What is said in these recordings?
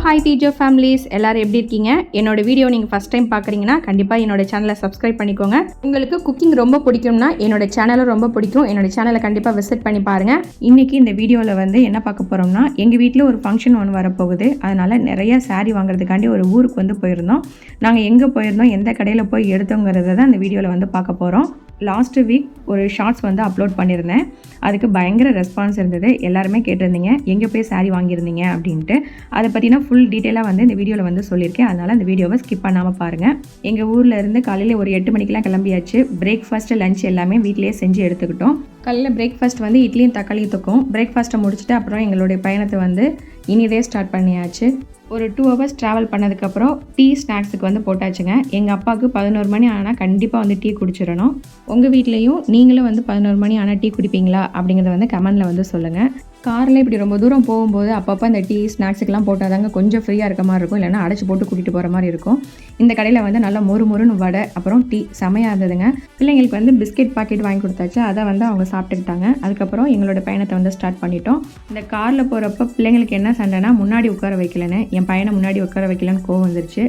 Hi teacher families, எல்லாரும் எப்படி இருக்கீங்க? என்னோட வீடியோ நீங்கள் ஃபஸ்ட் டைம் பார்க்குறீங்கன்னா கண்டிப்பாக என்னோட சேனலை சப்ஸ்கிரைப் பண்ணிக்கோங்க. உங்களுக்கு குக்கிங் ரொம்ப பிடிக்கும்னா என்னோட சேனலும் ரொம்ப பிடிக்கும். என்னோட சேனலை கண்டிப்பாக விசிட் பண்ணி பாருங்கள். இன்றைக்கி இந்த வீடியோவில் வந்து என்ன பார்க்க போகிறோம்னா, எங்கள் வீட்டில் ஒரு ஃபங்க்ஷன் ஒன்று வரப்போகுது. அதனால் நிறைய சாரீ வாங்குறதுக்காண்டி ஒரு ஊருக்கு வந்து போயிருந்தோம். நாங்கள் எங்கே போயிருந்தோம், எந்த கடையில் போய் எடுத்தோங்கிறத தான் இந்த வீடியோவில் வந்து பார்க்க போகிறோம். லாஸ்ட்டு வீக் ஒரு ஷார்ட்ஸ் வந்து அப்லோட் பண்ணியிருந்தேன். அதுக்கு பயங்கர ரெஸ்பான்ஸ் இருந்தது. எல்லாருமே கேட்டிருந்தீங்க எங்கே போய் சாரீ வாங்கியிருந்தீங்க அப்படின்ட்டு. அதை பற்றினா ஃபுல் டீட்டெயிலாக வந்து இந்த வீடியோவில் வந்து சொல்லியிருக்கேன். அதனால் அந்த வீடியோவை ஸ்கிப் பண்ணாமல் பாருங்கள். எங்கள் ஊரில் இருந்து காலையில் ஒரு 8 மணிக்கெலாம் கிளம்பியாச்சு. பிரேக்ஃபாஸ்ட்டு லஞ்ச் எல்லாமே வீட்டிலேயே செஞ்சு எடுத்துக்கிட்டோம். காலையில் பிரேக்ஃபாஸ்ட் வந்து இட்லியும் தக்காளி தொக்கும். பிரேக்ஃபாஸ்ட்டை முடிச்சுட்டு அப்புறம் எங்களுடைய பயணத்தை வந்து இனிதே ஸ்டார்ட் பண்ணியாச்சு. ஒரு 2 hours ட்ராவல் பண்ணதுக்கப்புறம் டீ ஸ்நாக்ஸுக்கு வந்து போட்டாச்சுங்க. எங்கள் அப்பாவுக்கு 11 மணி ஆனால் கண்டிப்பாக வந்து டீ குடிச்சிடணும். உங்கள் வீட்லேயும் நீங்களும் வந்து 11 மணி ஆனால் டீ குடிப்பீங்களா அப்படிங்கிறத வந்து கமெண்டில் வந்து சொல்லுங்கள். காரில் இப்படி ரொம்ப தூரம் போகும்போது அப்பப்போ இந்த டீ ஸ்நாக்ஸுக்கெலாம் போட்டால் தாங்க கொஞ்சம் ஃப்ரீயாக இருக்க மாதிரி இருக்கும். இல்லைனா அடைச்சி போட்டு கூட்டிகிட்டு போகிற மாதிரி இருக்கும். இந்த கடையில் வந்து நல்லா மொறுன்னு வடை அப்புறம் டீ செமையாக இருந்ததுங்க. பிள்ளைங்களுக்கு வந்து பிஸ்கெட் பாக்கெட் வாங்கி கொடுத்தாச்சு. அதை வந்து அவங்க சாப்பிட்டுக்கிட்டாங்க. அதுக்கப்புறம் எங்களோட பயணத்தை வந்து ஸ்டார்ட் பண்ணிட்டோம். இந்த காரில் போகிறப்ப பிள்ளைங்களுக்கு என்ன சண்டைனா, முன்னாடி உட்கார வைக்கலன்னு, என் பையனை முன்னாடி உட்கார வைக்கலன்னு கோவம் வந்துருச்சு.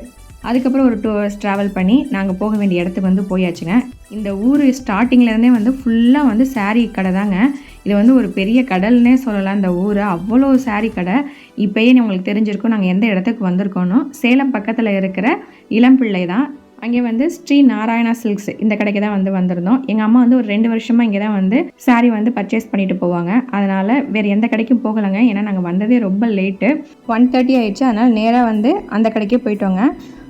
அதுக்கப்புறம் ஒரு 2 hours ட்ராவல் பண்ணி நாங்கள் போக வேண்டிய இடத்துக்கு வந்து போயாச்சுங்க. இந்த ஊர் ஸ்டார்டிங்லேருந்தே வந்து ஃபுல்லாக வந்து சாரீ கடை தாங்க. இது வந்து ஒரு பெரிய கடல்னே சொல்லலாம். இந்த ஊர் அவ்வளோ சாரீ கடை. இப்போயே உங்களுக்கு தெரிஞ்சிருக்கும் நாங்கள் எந்த இடத்துக்கு வந்திருக்கோன்னு. சேலம் பக்கத்தில் இருக்கிற இளம்பிள்ளை தான். அங்கே வந்து ஸ்ரீ நாராயணா சில்க்ஸ் இந்த கடைக்கு தான் வந்து வந்திருந்தோம். எங்கள் அம்மா வந்து ஒரு 2 வருஷமாக இங்கே தான் வந்து சாரீ வந்து பர்ச்சேஸ் பண்ணிட்டு போவாங்க. அதனால் வேறு எந்த கடைக்கும் போகலைங்க. ஏன்னா நாங்கள் வந்ததே ரொம்ப லேட்டு, 1:30 ஆயிடுச்சு. அதனால் நேராக வந்து அந்த கடைக்கே போயிட்டோங்க.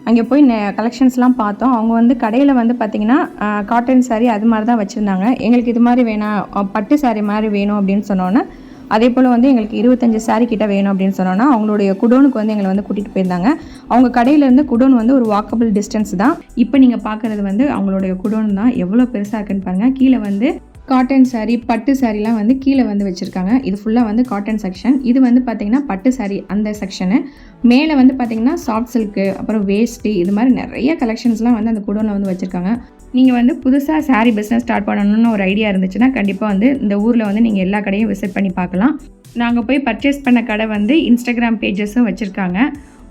அங்கே போய் கலெக்ஷன்ஸ்லாம் பார்த்தோம். அவங்க வந்து கடையில் வந்து பார்த்திங்கன்னா காட்டன் சாரீ அது மாதிரி தான் வச்சுருந்தாங்க. எங்களுக்கு இது மாதிரி வேணாம், பட்டு சாரீ மாதிரி வேணும் அப்படின்னு சொன்னோன்னே, அதே போல் வந்து எங்களுக்கு 25 சாரீ கிட்ட வேணும் அப்படின்னு சொன்னோன்னா அவங்களுடைய குடோனுக்கு வந்து எங்களை வந்து கூட்டிகிட்டு போயிருந்தாங்க. அவங்க கடையிலேருந்து குடோன் வந்து ஒரு வாக்கபிள் டிஸ்டன்ஸ் தான். இப்போ நீங்கள் பார்க்குறது வந்து அவங்களுடைய குடோன் தான். எவ்வளோ பெருசாக இருக்குன்னு பாருங்கள். கீழே வந்து காட்டன் சாரீ, பட்டு சாரீலாம் வந்து கீழே வந்து வச்சுருக்காங்க. இது ஃபுல்லாக வந்து காட்டன் செக்ஷன். இது வந்து பார்த்திங்கன்னா பட்டு சாரீ அந்த செக்ஷனு. மேலே வந்து பார்த்திங்கன்னா சாஃப்ட் சில்க்கு அப்புறம் வேஷ்டி இது மாதிரி நிறைய கலெக்ஷன்ஸ்லாம் வந்து அந்த குடோனில் வந்து வச்சுருக்காங்க. நீங்கள் வந்து புதுசாக சாரீ பிஸ்னஸ் ஸ்டார்ட் பண்ணணும்னு ஒரு ஐடியா இருந்துச்சுன்னா கண்டிப்பாக வந்து இந்த ஊரில் வந்து நீங்கள் எல்லா கடையும் விசிட் பண்ணி பார்க்கலாம். நாங்கள் போய் பர்ச்சேஸ் பண்ண கடை வந்து இன்ஸ்டாகிராம் பேஜஸும் வச்சுருக்காங்க.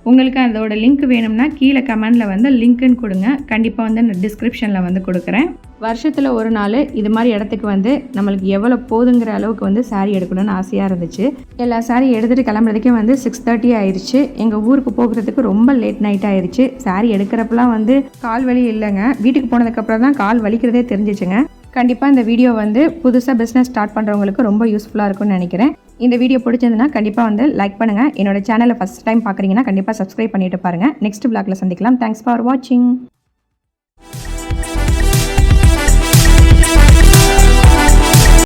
உங்களுக்கு அதோட லிங்க் வேணும்னா கீழே கமெண்டில் வந்து லிங்க்குன்னு கொடுங்க. கண்டிப்பாக வந்து நான் டிஸ்கிரிப்ஷனில் வந்து கொடுக்குறேன். வருஷத்தில் ஒரு நாள் இது மாதிரி இடத்துக்கு வந்து நம்மளுக்கு எவ்வளோ போதுங்கிற அளவுக்கு வந்து சாரீ எடுக்கணும்னு ஆசையாக இருந்துச்சு. எல்லா சாரீ எடுத்துகிட்டு கிளம்புறதுக்கே வந்து 6:30 ஆயிடுச்சு. எங்கள் ஊருக்கு போகிறதுக்கு ரொம்ப லேட் நைட் ஆயிடுச்சு. சாரீ எடுக்கிறப்பெல்லாம் வந்து கால் வலி இல்லைங்க. வீட்டுக்கு போனதுக்கப்புறம் தான் கால் வலிக்கிறதே தெரிஞ்சிச்சுங்க. கண்டிப்பாக இந்த வீடியோ வந்து புதுசாக பிஸ்னஸ் ஸ்டார்ட் பண்ணுறவங்களுக்கு ரொம்ப யூஸ்ஃபுல்லாக இருக்கும்னு நினைக்கிறேன். இந்த வீடியோ பிடிச்சிருந்துன்னா கண்டிப்பாக வந்து லைக் பண்ணுங்கள். என்னோட சேனலை ஃபஸ்ட் டைம் பார்க்குறீங்கன்னா கண்டிப்பாக சப்ஸ்கிரைப் பண்ணிட்டு பாருங்கள். நெக்ஸ்ட் vlogல சந்திக்கலாம். தேங்க்ஸ் ஃபார் வாட்சிங்.